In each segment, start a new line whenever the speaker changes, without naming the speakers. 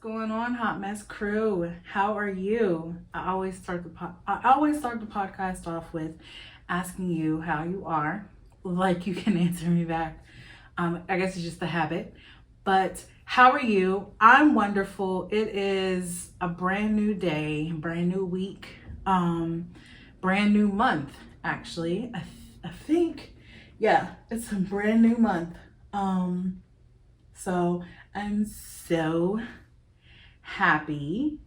going on, Hot Mess Crew? How are you? I always start the podcast off with asking you how you are. Like you can answer me back. I guess it's just a habit. But how are you? I'm wonderful. It is a brand new day, brand new week, brand new month. Actually, I think, yeah, it's a brand new month. So I'm so happy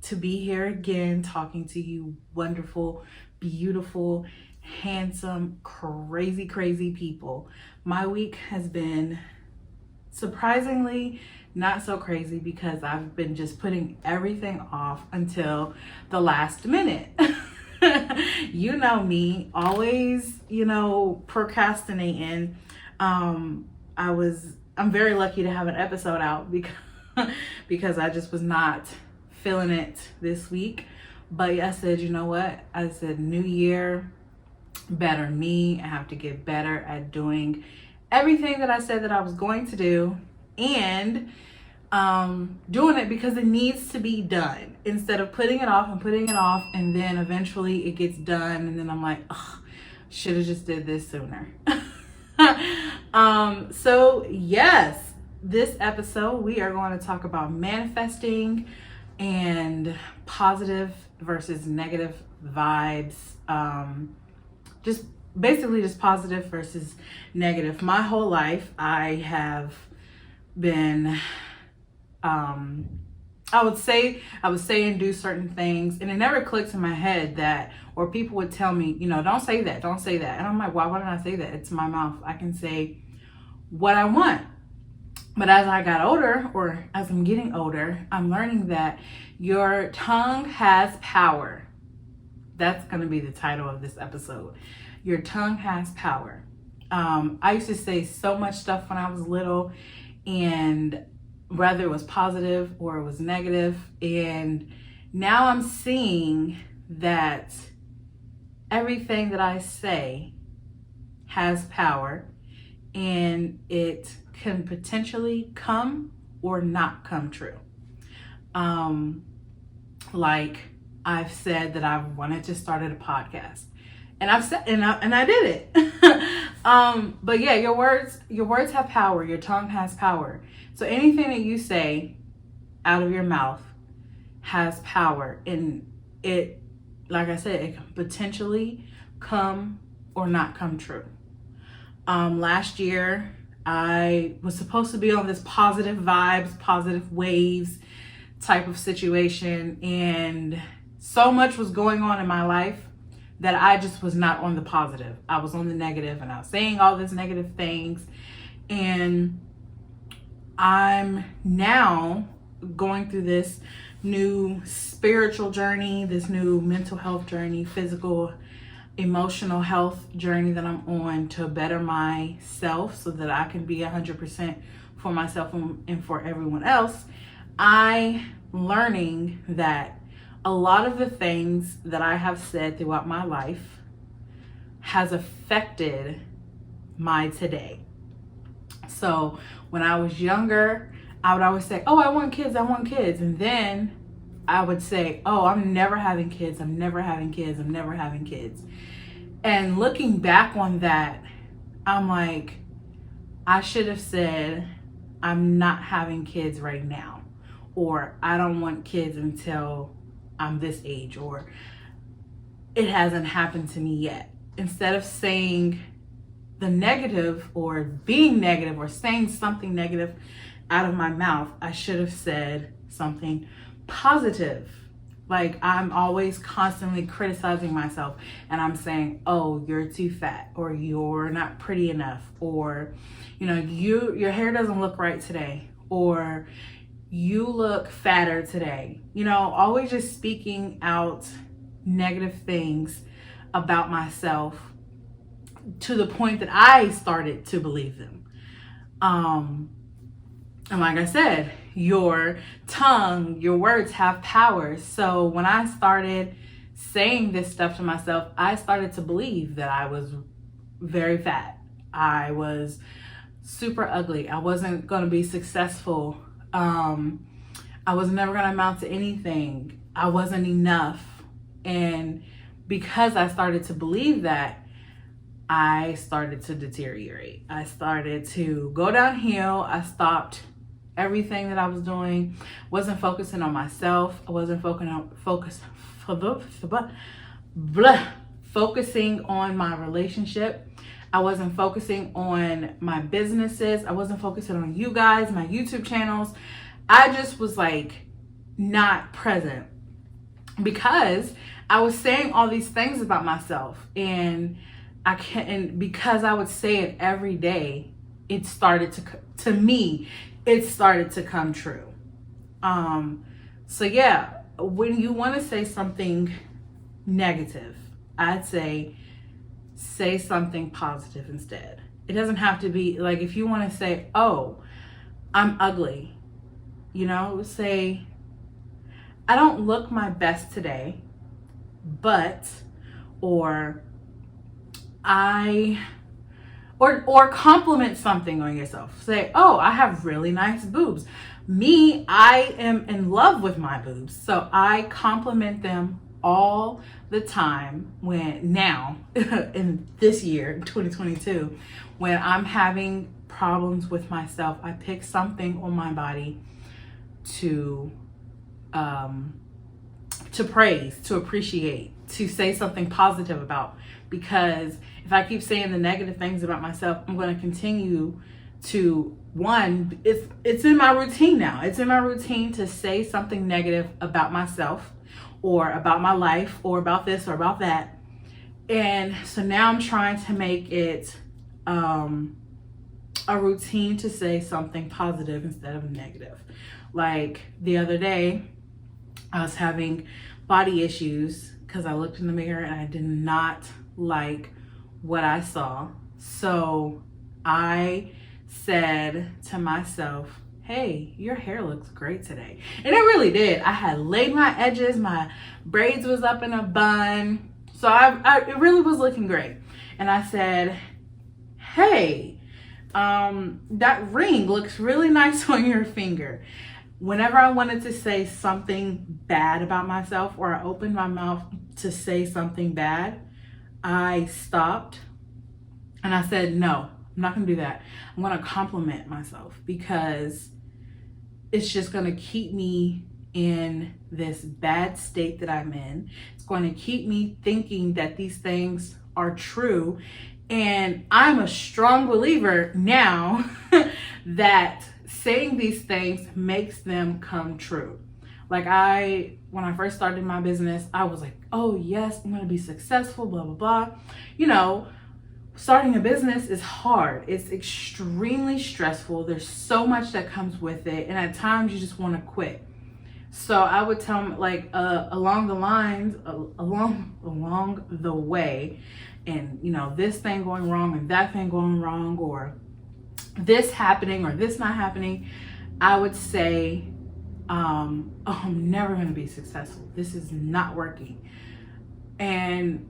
to be here again talking to you wonderful, beautiful, handsome, crazy people. My week has been surprisingly not so crazy because I've been just putting everything off until the last minute. You know me, always, procrastinating. I'm very lucky to have an episode out because I just was not feeling it this week. But I said, you know what? I said, new year, better me. I have to get better at doing everything that I said that I was going to do and doing it because it needs to be done instead of putting it off and then eventually it gets done and then I'm like, oh, should have just did this sooner. So yes, this episode we are going to talk about manifesting and positive versus negative vibes. Just basically just positive versus negative. My whole life I have been I would say and do certain things and it never clicked in my head that, or people would tell me, don't say that. And I'm like, why wouldn't I say that? It's my mouth. I can say what I want. But as I got older, or as I'm getting older, I'm learning that your tongue has power. That's going to be the title of this episode. Your tongue has power. I used to say so much stuff when I was little, and whether it was positive or it was negative. And now I'm seeing that everything that I say has power, and it can potentially come or not come true. Like I've said that I wanted to start a podcast, and I've said, and I did it. But yeah, your words have power. Your tongue has power. So anything that you say out of your mouth has power, and it, like I said, it can potentially come or not come true. Last year, I was supposed to be on this positive vibes, positive waves type of situation, and so much was going on in my life that I just was not on the positive. I was on the negative, and I was saying all these negative things. And I'm now going through this new spiritual journey, this new mental health journey, physical, emotional health journey that I'm on to better myself so that I can be 100% for myself and for everyone else. I'm learning that a lot of the things that I have said throughout my life has affected my today. So when I was younger, I would always say, oh, I want kids. And then I would say, oh, I'm never having kids. And looking back on that, I'm like, I should have said, I'm not having kids right now, or I don't want kids until I'm this age, or it hasn't happened to me yet. Instead of saying the negative or being negative or saying something negative out of my mouth, I should have said something positive. Like I'm always constantly criticizing myself and I'm saying, oh, you're too fat, or you're not pretty enough, or your hair doesn't look right today, or you look fatter today. Always just speaking out negative things about myself to the point that I started to believe them. And like I said, your tongue, your words have power. So when I started saying this stuff to myself, I started to believe that I was very fat. I was super ugly. I wasn't going to be successful. I was never going to amount to anything. I wasn't enough. And because I started to believe that, I started to deteriorate. I started to go downhill. I stopped everything that I was doing. Wasn't focusing on myself. I wasn't focusing on my relationship. I wasn't focusing on my businesses. I wasn't focusing on you guys, my YouTube channels. I just was like not present because I was saying all these things about myself, and because I would say it every day, it started it started to come true. So yeah, when you want to say something negative, I'd say something positive instead. It doesn't have to be like, if you want to say, oh, I'm ugly, say, I don't look my best today, but, or compliment something on yourself. Say, oh, I have really nice boobs. Me, I am in love with my boobs. So I compliment them all the time now in this year, 2022, when I'm having problems with myself, I pick something on my body to praise, to appreciate, to say something positive about. Because if I keep saying the negative things about myself, I'm going to continue to, it's in my routine now. It's in my routine to say something negative about myself, or about my life, or about this or about that. And so now I'm trying to make it a routine to say something positive instead of negative. Like the other day, I was having body issues because I looked in the mirror and I did not like what I saw. So I said to myself, hey, your hair looks great today. And it really did. I had laid my edges, my braids was up in a bun. So it really was looking great. And I said, hey, that ring looks really nice on your finger. Whenever I wanted to say something bad about myself, or I opened my mouth to say something bad, I stopped and I said, no, I'm not going to do that. I'm going to compliment myself, because it's just going to keep me in this bad state that I'm in. It's going to keep me thinking that these things are true. And I'm a strong believer now that saying these things makes them come true. Like when I first started my business, I was like, oh yes, I'm going to be successful, blah, blah, blah. Starting a business is hard. It's extremely stressful. There's so much that comes with it. And at times you just want to quit. So I would tell them, like, along the way, and this thing going wrong and that thing going wrong, or this happening or this not happening, I would say, oh, I'm never going to be successful. This is not working. And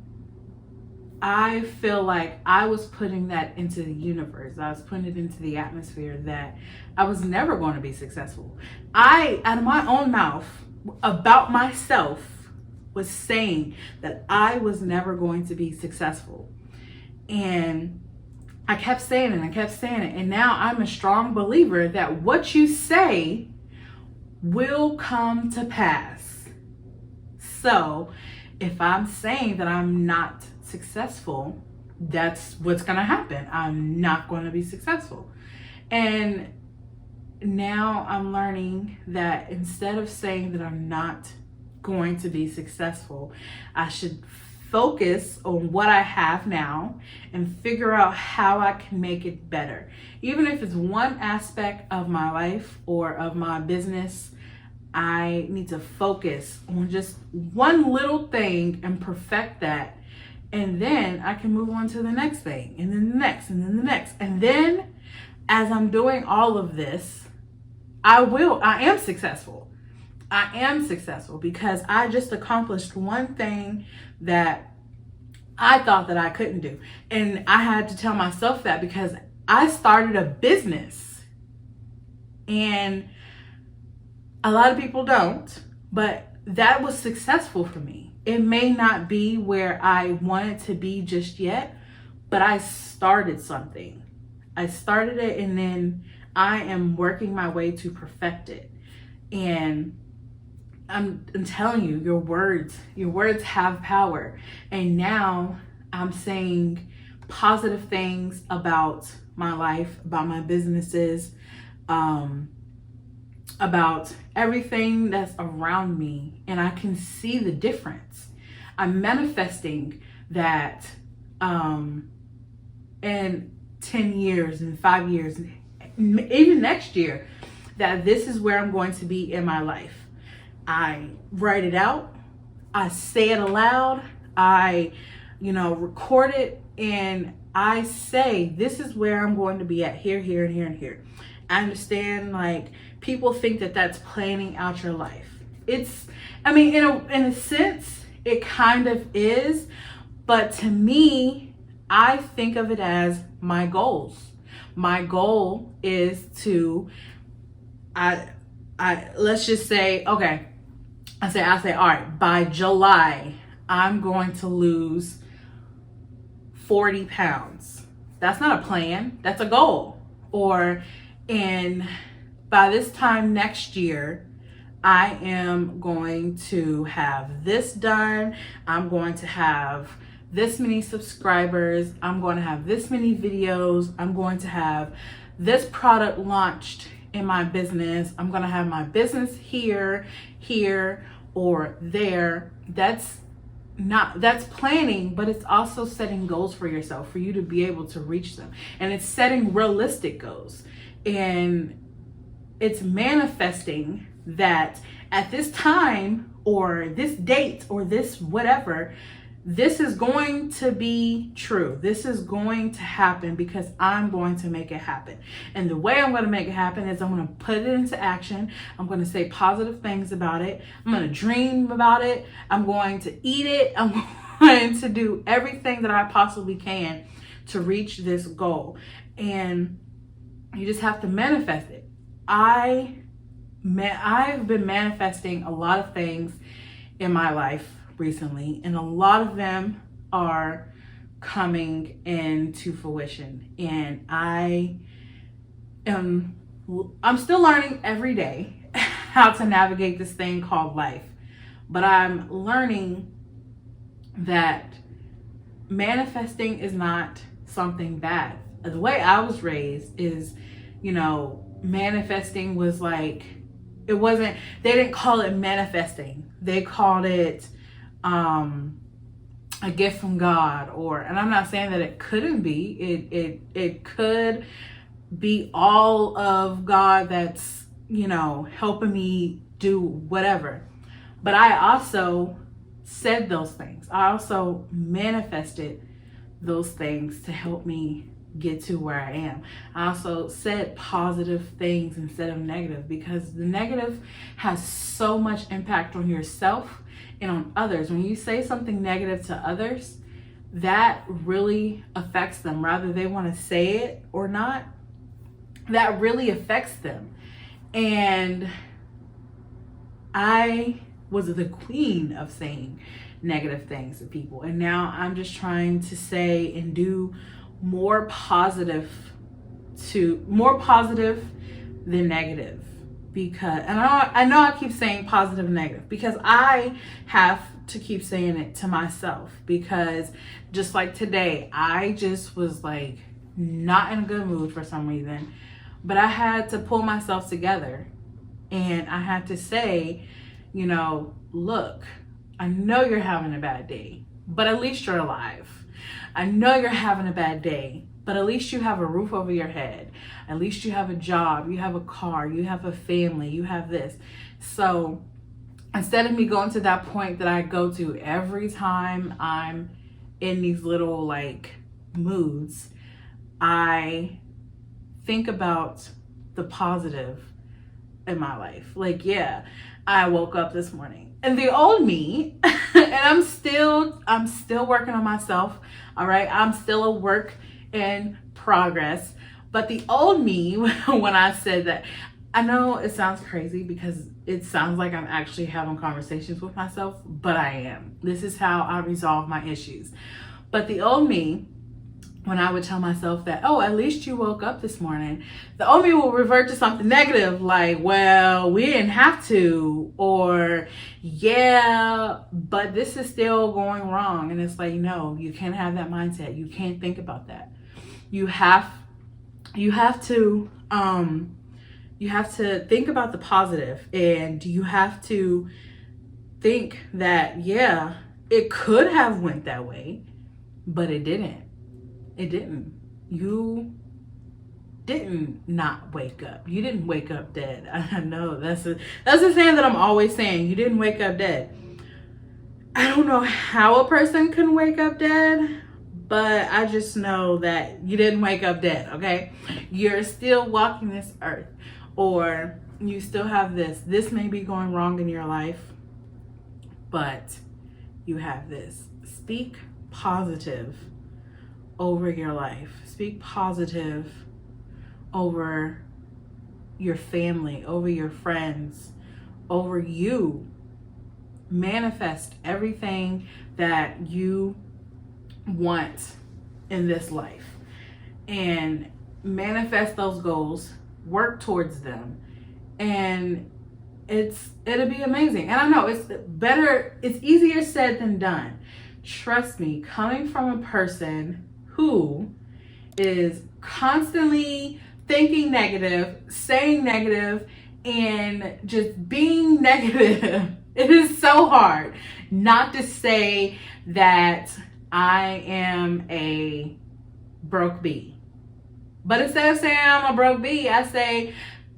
I feel like I was putting that into the universe. I was putting it into the atmosphere that I was never going to be successful. I, out of my own mouth, about myself, was saying that I was never going to be successful. And I kept saying it, and I kept saying it. And now I'm a strong believer that what you say will come to pass. So if I'm saying that I'm not successful, that's what's going to happen. I'm not going to be successful. And now I'm learning that instead of saying that I'm not going to be successful, I should focus on what I have now and figure out how I can make it better. Even if it's one aspect of my life or of my business, I need to focus on just one little thing and perfect that. And then I can move on to the next thing, and then the next, and then the next. And then as I'm doing all of this, I am successful. I am successful because I just accomplished one thing that I thought that I couldn't do. And I had to tell myself that because I started a business, and A lot of people don't, but that was successful for me. It may not be where I wanted to be just yet, but I started something. I started it, and then I am working my way to perfect it. And I'm telling you, your words have power. And now I'm saying positive things about my life, about my businesses, about everything that's around me, and I can see the difference. I'm manifesting that in 10 years, in 5 years, even next year, that this is where I'm going to be in my life. I write it out, I say it aloud, I record it, and I say, this is where I'm going to be at, here, here, and here, and here. I understand, like, people think that that's planning out your life. It's, I mean, in a sense, it kind of is, but to me, I think of it as my goals. My goal is to, let's just say, okay, I say, all right, by July, I'm going to lose 40 pounds. That's not a plan, that's a goal. Or, and by this time next year, I am going to have this done. I'm going to have this many subscribers. I'm going to have this many videos. I'm going to have this product launched in my business. I'm going to have my business here, or there. That's planning, but it's also setting goals for yourself, for you to be able to reach them. And it's setting realistic goals. And it's manifesting that at this time, or this date, or this whatever, this is going to be true. This is going to happen because I'm going to make it happen. And the way I'm going to make it happen is I'm going to put it into action. I'm going to say positive things about it. I'm going to dream about it. I'm going to eat it. I'm going to do everything that I possibly can to reach this goal. And you just have to manifest it. I've been manifesting a lot of things in my life recently, and a lot of them are coming into fruition. And I'm still learning every day how to navigate this thing called life. But I'm learning that manifesting is not something bad. The way I was raised is, manifesting was like, it wasn't, they didn't call it manifesting. They called it a gift from God, and I'm not saying that it couldn't be. It could be all of God that's, helping me do whatever. But I also said those things. I also manifested those things to help me get to where I am. I also said positive things instead of negative, because the negative has so much impact on yourself and on others. When you say something negative to others, that really affects them, whether they want to say it or not. That really affects them. And I was the queen of saying negative things to people, and now I'm just trying to say and do more positive than negative. Because, and I know I keep saying positive and negative because I have to keep saying it to myself, because just like today, I just was like not in a good mood for some reason, but I had to pull myself together, and I had to say, look, I know you're having a bad day, but at least you're alive. I know you're having a bad day, but at least you have a roof over your head. At least you have a job, you have a car, you have a family, you have this. So instead of me going to that point that I go to every time I'm in these little moods, I think about the positive in my life. I woke up this morning, and the old me, and I'm still working on myself. All right. I'm still a work in progress. But the old me, when I said that, I know it sounds crazy because it sounds like I'm actually having conversations with myself, but I am. This is how I resolve my issues. But the old me, when I would tell myself that, oh, at least you woke up this morning, the old me will revert to something negative like, well, we didn't have to, or yeah, but this is still going wrong. And it's like, no, you can't have that mindset. You can't think about that. You have to think about the positive, and you have to think that, yeah, it could have went that way, but it didn't. It didn't. You didn't not wake up. You didn't wake up dead. I know that's a saying that I'm always saying. You didn't wake up dead. I don't know how a person can wake up dead, but I just know that you didn't wake up dead, okay? You're still walking this earth, or you still have this. This may be going wrong in your life, but you have this. Speak positive over your life. Speak positive over your family, over your friends, over you. Manifest everything that you want in this life, and manifest those goals, work towards them, and it'll be amazing. And I know it's easier said than done. Trust me, coming from a person who is constantly thinking negative, saying negative, and just being negative, it is so hard not to say that I am a broke bee. But instead of saying I'm a broke bee, I say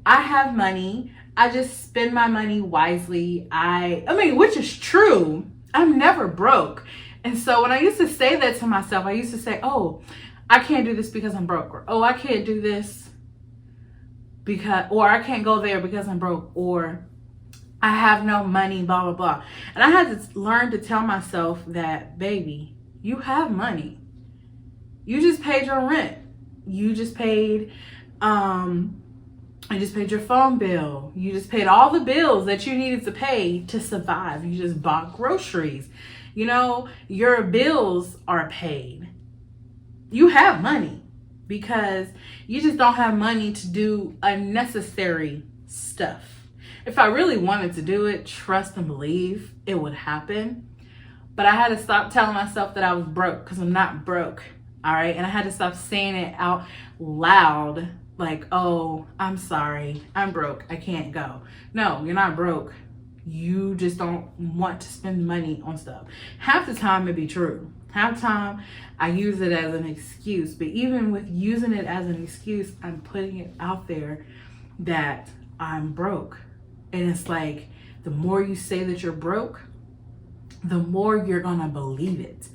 I have money. I just spend my money wisely. I mean, which is true. I'm never broke. And so when I used to say that to myself, I used to say, oh, I can't do this because I'm broke. Or, oh, I can't do this or I can't go there because I'm broke. Or I have no money, blah, blah, blah. And I had to learn to tell myself that, baby, you have money. You just paid your rent. You just paid your phone bill. You just paid all the bills that you needed to pay to survive. You just bought groceries. You know, your bills are paid. You have money because you just don't have money to do unnecessary stuff. If I really wanted to do it, trust and believe it would happen. But I had to stop telling myself that I was broke, because I'm not broke. All right. And I had to stop saying it out loud. Like, oh, I'm sorry, I'm broke, I can't go. No, you're not broke. You just don't want to spend money on stuff. Half the time it'd be true. Half the time I use it as an excuse. But even with using it as an excuse, I'm putting it out there that I'm broke. And it's like, the more you say that you're broke, the more you're gonna believe it.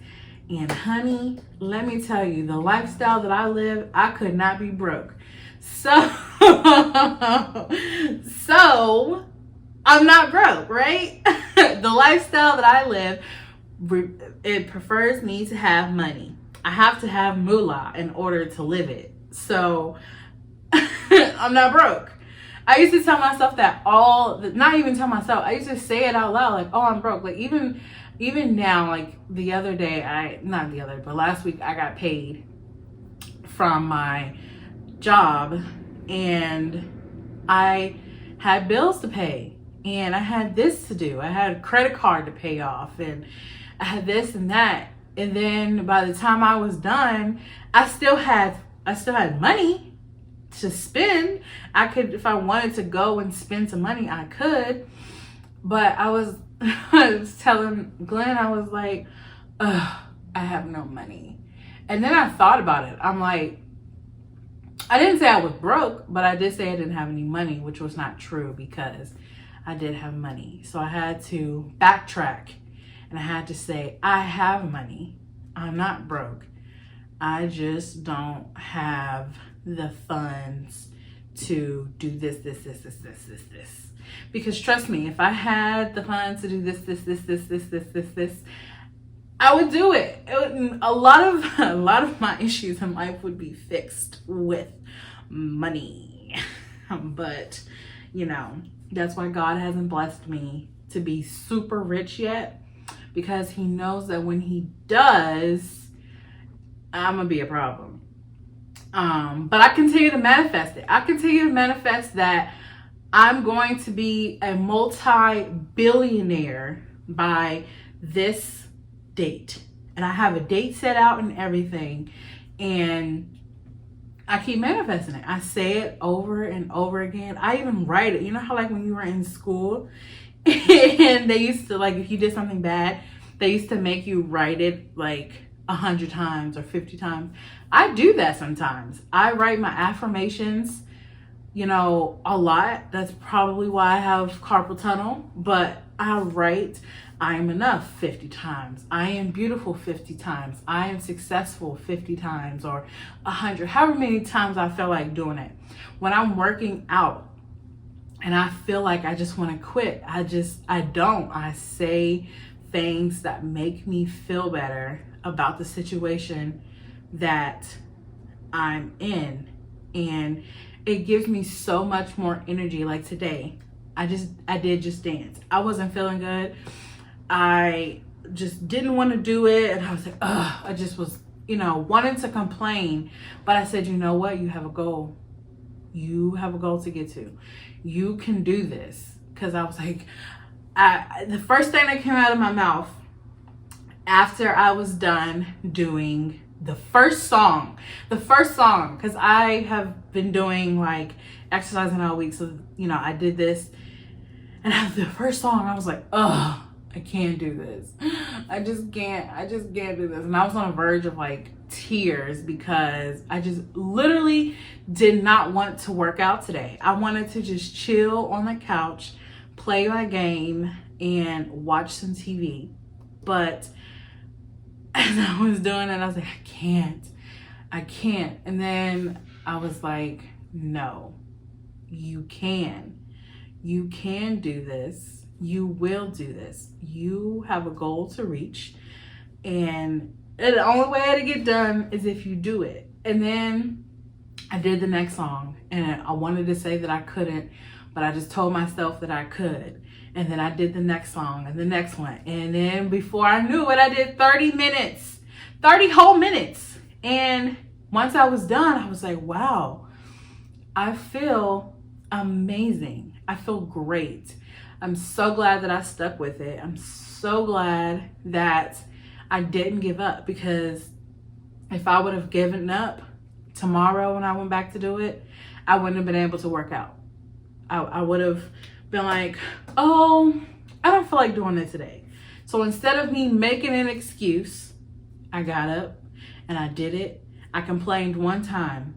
And honey, let me tell you, the lifestyle that I live, I could not be broke. So I'm not broke, right? The lifestyle that I live, it prefers me to have money. I have to have moolah in order to live it. So I'm not broke. I used to tell myself that not even tell myself, I used to say it out loud, like, oh, I'm broke. Like even now, like the other day, but last week I got paid from my job, and I had bills to pay, and I had this to do. I had a credit card to pay off, and I had this and that. And then by the time I was done, I still had money to spend. I could, if I wanted to go and spend some money, I could. But I was telling Glenn, I was like, ugh, I have no money. And then I thought about it. I'm like, I didn't say I was broke, but I did say I didn't have any money, which was not true, because I did have money. So I had to backtrack, and I had to say, I have money. I'm not broke. I just don't have the funds to do this. Because trust me, if I had the funds to do this, I would do it. A lot of my issues in life would be fixed with money. But, you know, that's why God hasn't blessed me to be super rich yet, because he knows that when he does, I'm going to be a problem. But I continue to manifest it. I continue to manifest that I'm going to be a multi-billionaire by this date. And I have a date set out and everything. And I keep manifesting it. I say it over and over again. I even write it. You know how like when you were in school and they used to, like, if you did something bad, they used to make you write it like 100 times or 50 times. I do that sometimes. I write my affirmations, you know, a lot. That's probably why I have carpal tunnel. But I write, I am enough 50 times. I am beautiful 50 times. I am successful 50 times or 100, however many times I feel like doing it. When I'm working out and I feel like I just want to quit, I don't. I say things that make me feel better about the situation that I'm in. And it gives me so much more energy. Like today, I did Just Dance. I wasn't feeling good. I just didn't want to do it. And I was like, ugh, I just was, you know, wanting to complain. But I said, you know what? You have a goal. You have a goal to get to. You can do this. Because I was like, the first thing that came out of my mouth after I was done doing the first song, because I have been doing like exercising all week. So, you know, I did this. And after the first song, I was like, ugh, I can't do this. I just can't do this. And I was on the verge of like tears because I just literally did not want to work out today. I wanted to just chill on the couch, play my game, and watch some TV. But as I was doing it, I was like, I can't. And then I was like, no, you can do this. You will do this. You have a goal to reach. And the only way to get done is if you do it. And then I did the next song. And I wanted to say that I couldn't, but I just told myself that I could. And then I did the next song and the next one. And then before I knew it, I did 30 whole minutes. And once I was done, I was like, wow, I feel amazing. I feel great. I'm so glad that I stuck with it. I'm so glad that I didn't give up, because if I would have given up tomorrow when I went back to do it, I wouldn't have been able to work out. I would have been like, oh, I don't feel like doing it today. So instead of me making an excuse, I got up and I did it. I complained one time.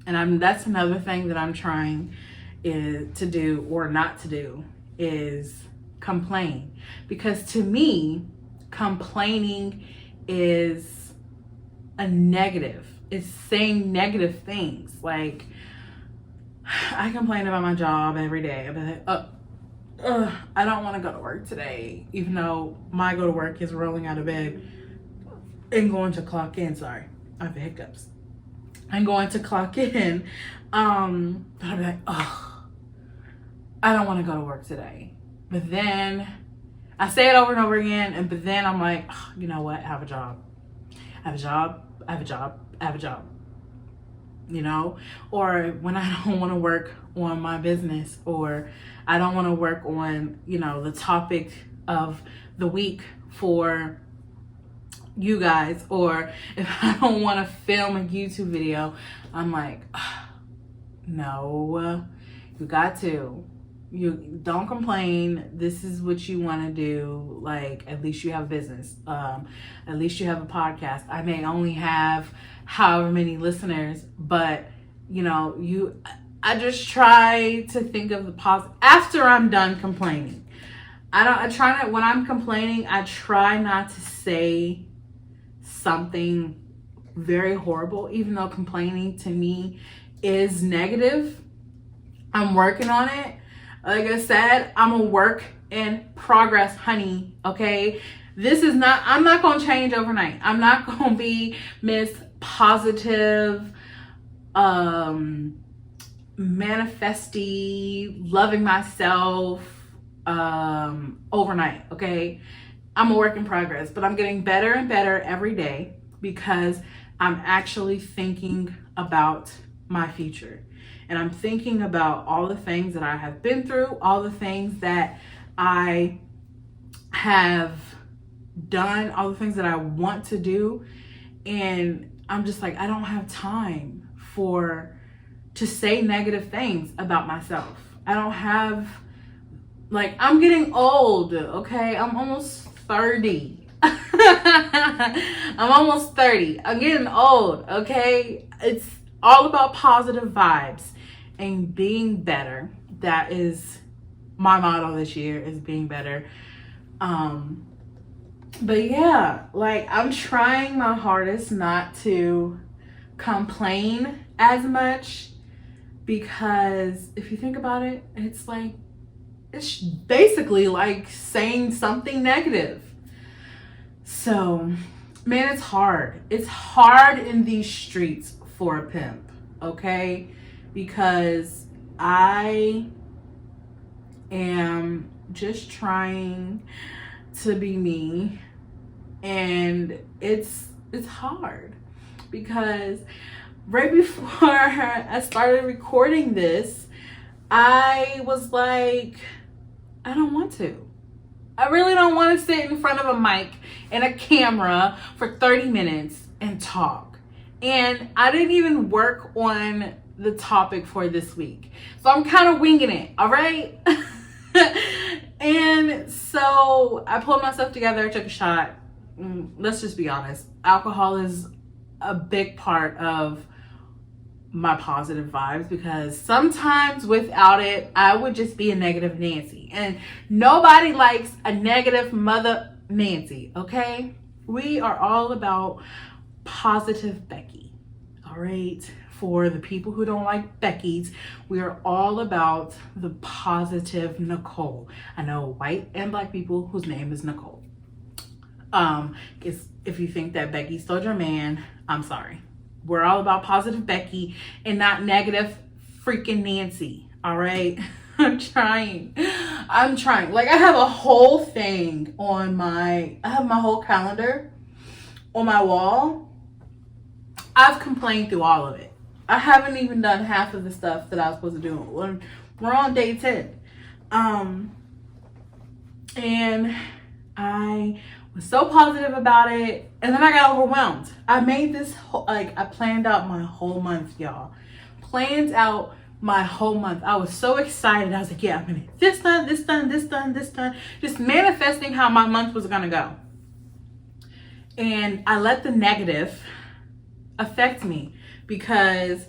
And that's another thing that I'm trying to do or not to do, is complain. Because to me, complaining is a negative. It's saying negative things. Like, I complain about my job every day. I'm like, I don't want to go to work today, even though my go to work is rolling out of bed and going to clock in. Sorry, I have hiccups. I'm going to clock in. But I'll be like, I don't want to go to work today. But then I say it over and over again. But then I'm like, you know what? I have a job. You know, or when I don't want to work on my business, or I don't want to work on, you know, the topic of the week for you guys, or if I don't want to film a YouTube video, I'm like, no, you got to. You don't complain. This is what you want to do. Like, at least you have business. At least you have a podcast. I may only have however many listeners, but you know, I just try to think of the positive after I'm done complaining. When I'm complaining, I try not to say something very horrible, even though complaining to me is negative. I'm working on it. Like I said, I'm a work in progress, honey. Okay. I'm not going to change overnight. I'm not going to be Miss Positive, manifesty, loving myself overnight, okay? I'm a work in progress, but I'm getting better and better every day because I'm actually thinking about my future. And I'm thinking about all the things that I have been through, all the things that I have done, all the things that I want to do. And I'm just like, I don't have time to say negative things about myself. I don't have, like, I'm getting old, okay? I'm almost 30. I'm almost 30. I'm getting old, okay? It's all about positive vibes and being better. That is my motto this year, is being better. But yeah, like, I'm trying my hardest not to complain as much, because if you think about it, it's like, it's basically like saying something negative. So, man, it's hard. It's hard in these streets for a pimp, okay? Because I am just trying to be me, and it's hard because right before I started recording this, I was like, I don't want to. I really don't want to sit in front of a mic and a camera for 30 minutes and talk. And I didn't even work on the topic for this week. So I'm kind of winging it, all right? And so I pulled myself together, took a shot. Let's just be honest. Alcohol is a big part of my positive vibes, because sometimes without it, I would just be a negative Nancy. And nobody likes a negative mother Nancy, okay? We are all about positive Becky, all right? For the people who don't like Becky's, we are all about the positive Nicole. I know white and black people whose name is Nicole. If you think that Becky stole your man, I'm sorry. We're all about positive Becky and not negative freaking Nancy, all right? I'm trying. Like, I have a whole thing on I have my whole calendar on my wall. I've complained through all of it. I haven't even done half of the stuff that I was supposed to do. We're on day 10. And I was so positive about it, and then I got overwhelmed. I made this I planned out my whole month, y'all. Planned out my whole month. I was so excited. I was like, yeah, I'm gonna get this done, this done, this done, this done. Just manifesting how my month was gonna go. And I let the negative affect me, because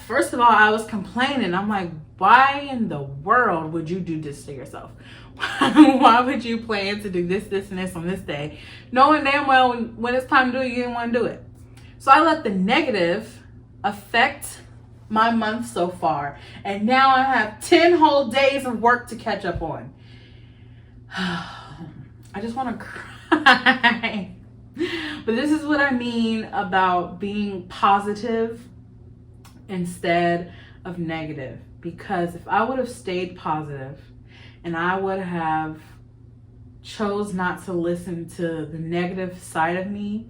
first of all, I was complaining. I'm like, why in the world would you do this to yourself? Why would you plan to do this, this, and this on this day, knowing damn well when it's time to do it, you didn't want to do it? So I let the negative affect my month so far, and now I have 10 whole days of work to catch up on. I just want to cry. But this is what I mean about being positive instead of negative. Because if I would have stayed positive and I would have chose not to listen to the negative side of me,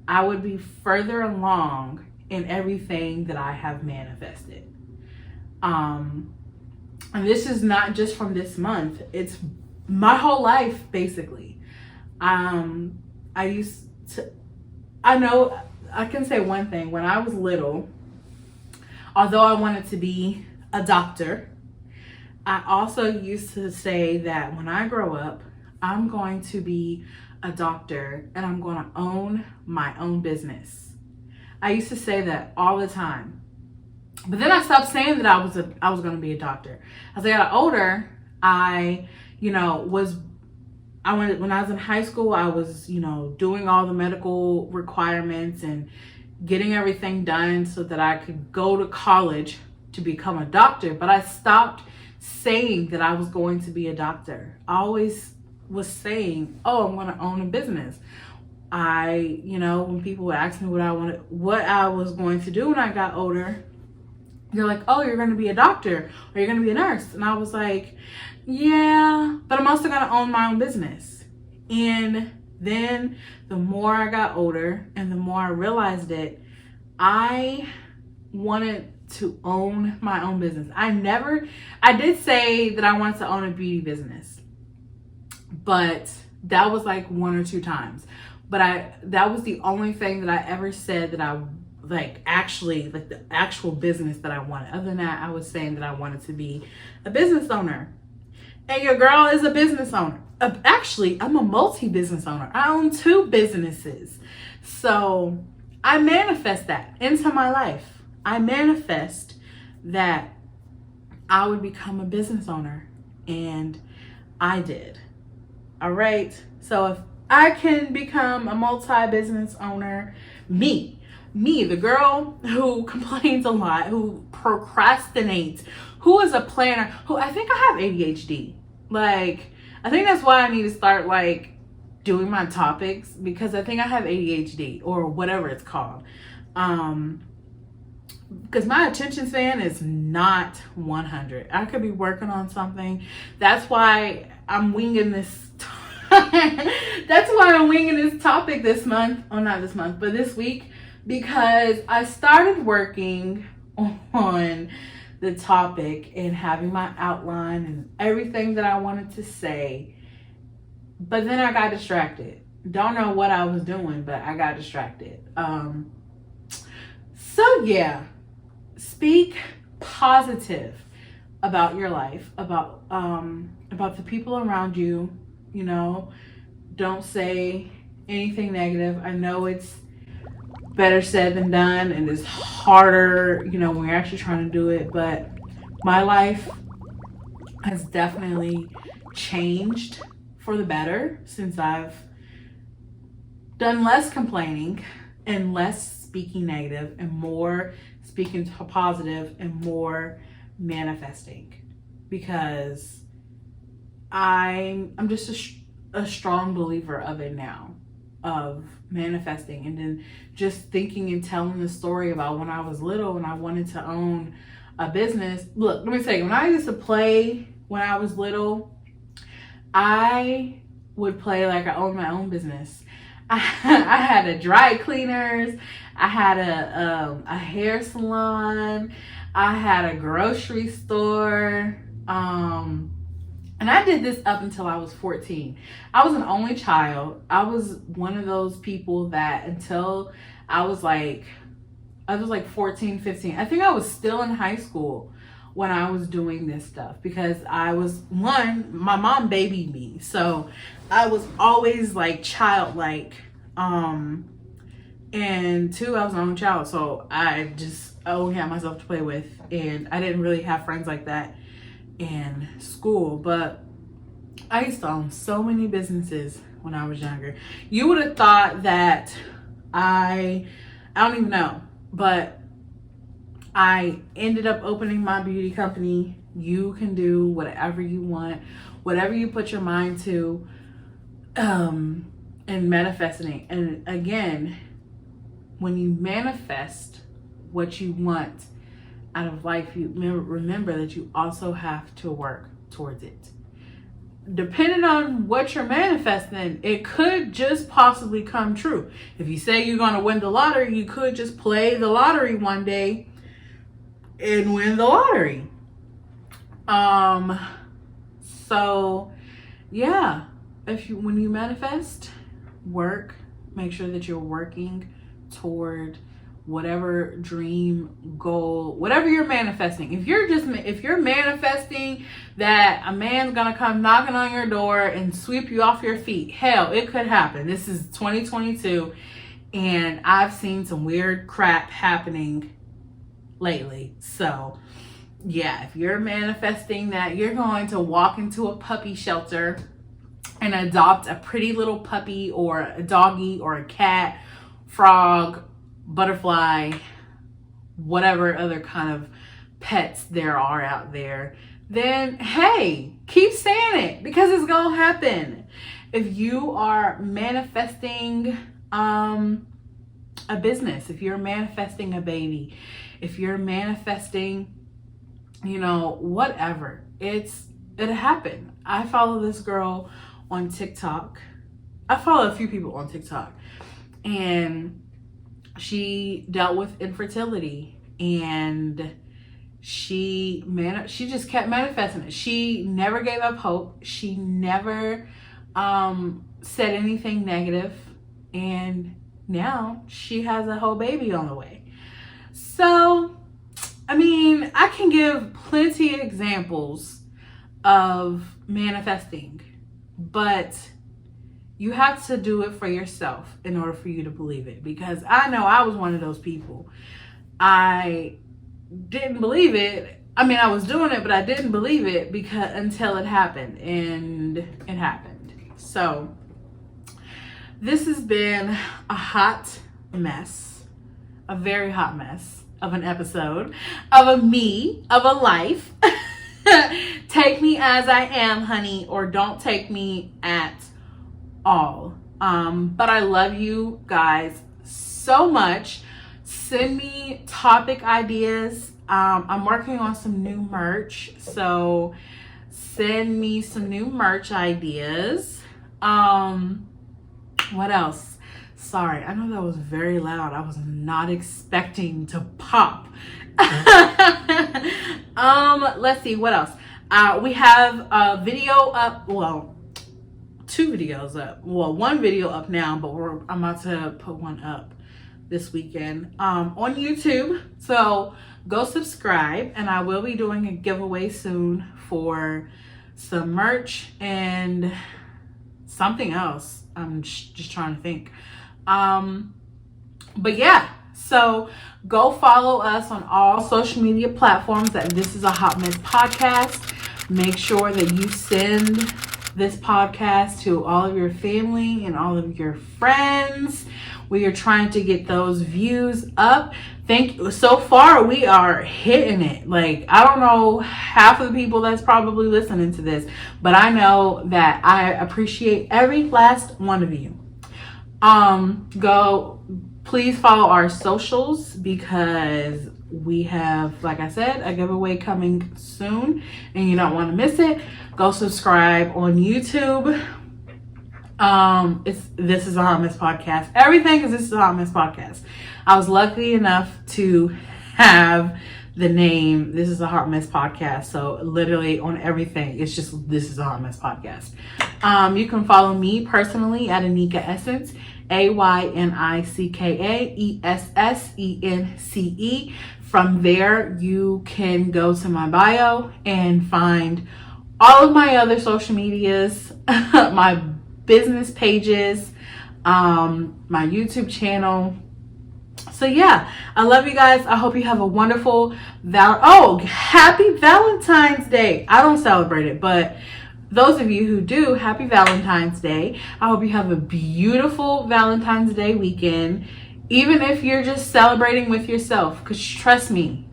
I would be further along in everything that I have manifested. And this is not just from this month. It's my whole life, basically. I know I can say one thing. When I was little, although I wanted to be a doctor, I also used to say that when I grow up, I'm going to be a doctor and I'm going to own my own business. I used to say that all the time. But then I stopped saying that I was going to be a doctor. As I got older, when I was in high school, I was, doing all the medical requirements and getting everything done so that I could go to college to become a doctor. But I stopped saying that I was going to be a doctor. I always was saying, oh, I'm going to own a business. When people would ask me what I was going to do when I got older, You're like, oh, you're going to be a doctor or you're going to be a nurse. And I was like, yeah, but I'm also going to own my own business. And then the more I got older and the more I realized it, I wanted to own my own business. I did say that I wanted to own a beauty business, but that was like 1 or 2 times. But that was the only thing that I ever said that I the actual business that I wanted. Other than that, I was saying that I wanted to be a business owner. And your girl is a business owner. Actually, I'm a multi-business owner. I own 2 businesses. So I manifest that into my life. I manifest that I would become a business owner. And I did. All right. So if I can become a multi-business owner, me, the girl who complains a lot, who procrastinates, who is a planner, who I think I have ADHD. Like, I think that's why I need to start like doing my topics, because I think I have ADHD or whatever it's called. Because my attention span is not 100. I could be working on something. That's why I'm winging this. That's why I'm winging this topic this month. Oh, not this month, but this week. Because I started working on the topic and having my outline and everything that I wanted to say. But then I got distracted. Don't know what I was doing, but I got distracted. So yeah, speak positive about your life, about the people around you. You know, don't say anything negative. I know it's better said than done, and it's harder, you know, when you're actually trying to do it. But my life has definitely changed for the better since I've done less complaining and less speaking negative and more speaking positive and more manifesting, because I'm just a strong believer of it now, of manifesting. And then just thinking and telling the story about when I was little and I wanted to own a business. Look, let me tell you, when I used to play when I was little, I would play like I owned my own business. I had a dry cleaners, I had a hair salon, I had a grocery store, and I did this up until I was 14. I was an only child. I was one of those people that until I was like 14, 15. I think I was still in high school when I was doing this stuff, because I was, one, my mom babied me. So I was always like childlike. And 2, I was my own child. So I only had myself to play with. And I didn't really have friends like that in school. But I used to own so many businesses when I was younger. You would have thought that I don't even know, but I ended up opening my beauty company. You can do whatever you want, whatever you put your mind to, and manifesting. And again, when you manifest what you want out of life, you remember that you also have to work towards it. Depending on what you're manifesting, it could just possibly come true. If you say you're going to win the lottery, you could just play the lottery one day and win the lottery. So yeah, when you manifest, work, make sure that you're working toward whatever dream, goal, whatever you're manifesting. If you're manifesting that a man's gonna come knocking on your door and sweep you off your feet, hell, it could happen. This is 2022, and I've seen some weird crap happening lately. So yeah, if you're manifesting that you're going to walk into a puppy shelter and adopt a pretty little puppy or a doggy or a cat, frog, butterfly, whatever other kind of pets there are out there, then hey, keep saying it, because it's gonna happen. If you are manifesting a business, if you're manifesting a baby, if you're manifesting, whatever, it happened. I follow this girl on TikTok. I follow a few people on TikTok, and she dealt with infertility, and she just kept manifesting it. She never gave up hope. She never said anything negative, and now she has a whole baby on the way. So, I mean, I can give plenty of examples of manifesting, but you have to do it for yourself in order for you to believe it. Because I know I was one of those people. I didn't believe it. I mean, I was doing it, but I didn't believe it until it happened, and it happened. So this has been a hot mess, a very hot mess of an episode, of a life. Take me as I am, honey, or don't take me at all. But I love you guys so much. Send me topic ideas. I'm working on some new merch, so send me some new merch ideas. What else? Sorry, I know that was very loud. I was not expecting to pop. Let's see, what else? We have a video up, well, 2 videos up. Well, 1 video up now, but I'm about to put one up this weekend on YouTube. So go subscribe, and I will be doing a giveaway soon for some merch and something else. I'm just trying to think. But yeah, so go follow us on all social media platforms at This Is a Hot Mess Podcast. Make sure that you send this podcast to all of your family and all of your friends. We are trying to get those views up. So far we are hitting it. Like, I don't know half of the people that's probably listening to this, but I know that I appreciate every last one of you. Please follow our socials, because we have, like I said, a giveaway coming soon, and you don't want to miss it. Go subscribe on YouTube. It's This Is a Hot Mess Podcast. Everything is This Is a Hot Mess Podcast. I was lucky enough to have the name This Is a Hot Mess Podcast. So literally on everything, it's just This Is a Hot Mess Podcast. You can follow me personally at Anika Essence, AYNICKAESSENCE. From there, you can go to my bio and find all of my other social medias, my business pages, my YouTube channel. So yeah, I love you guys. I hope you have a wonderful happy Valentine's Day. I don't celebrate it, but those of you who do, happy Valentine's Day. I hope you have a beautiful Valentine's Day weekend, even if you're just celebrating with yourself, because trust me,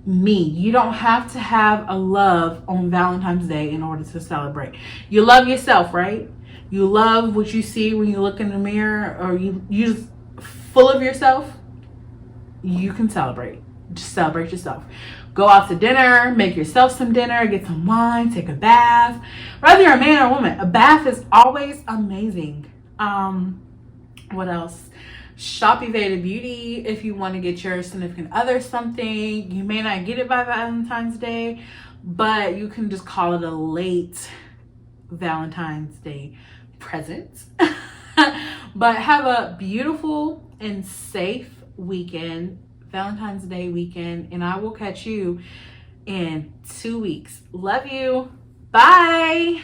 you don't have to have a love on Valentine's Day in order to celebrate. You love yourself, right? You love what you see when you look in the mirror, or you just full of yourself. You can celebrate. Just celebrate yourself. Go out to dinner, make yourself some dinner, get some wine, take a bath. Whether you're a man or a woman, a bath is always amazing. What else? Shop Evada Beauty if you want to get your significant other something. You may not get it by Valentine's Day, but you can just call it a late Valentine's Day present. But have a beautiful and safe weekend, Valentine's Day weekend, and I will catch you in 2 weeks. Love you. Bye.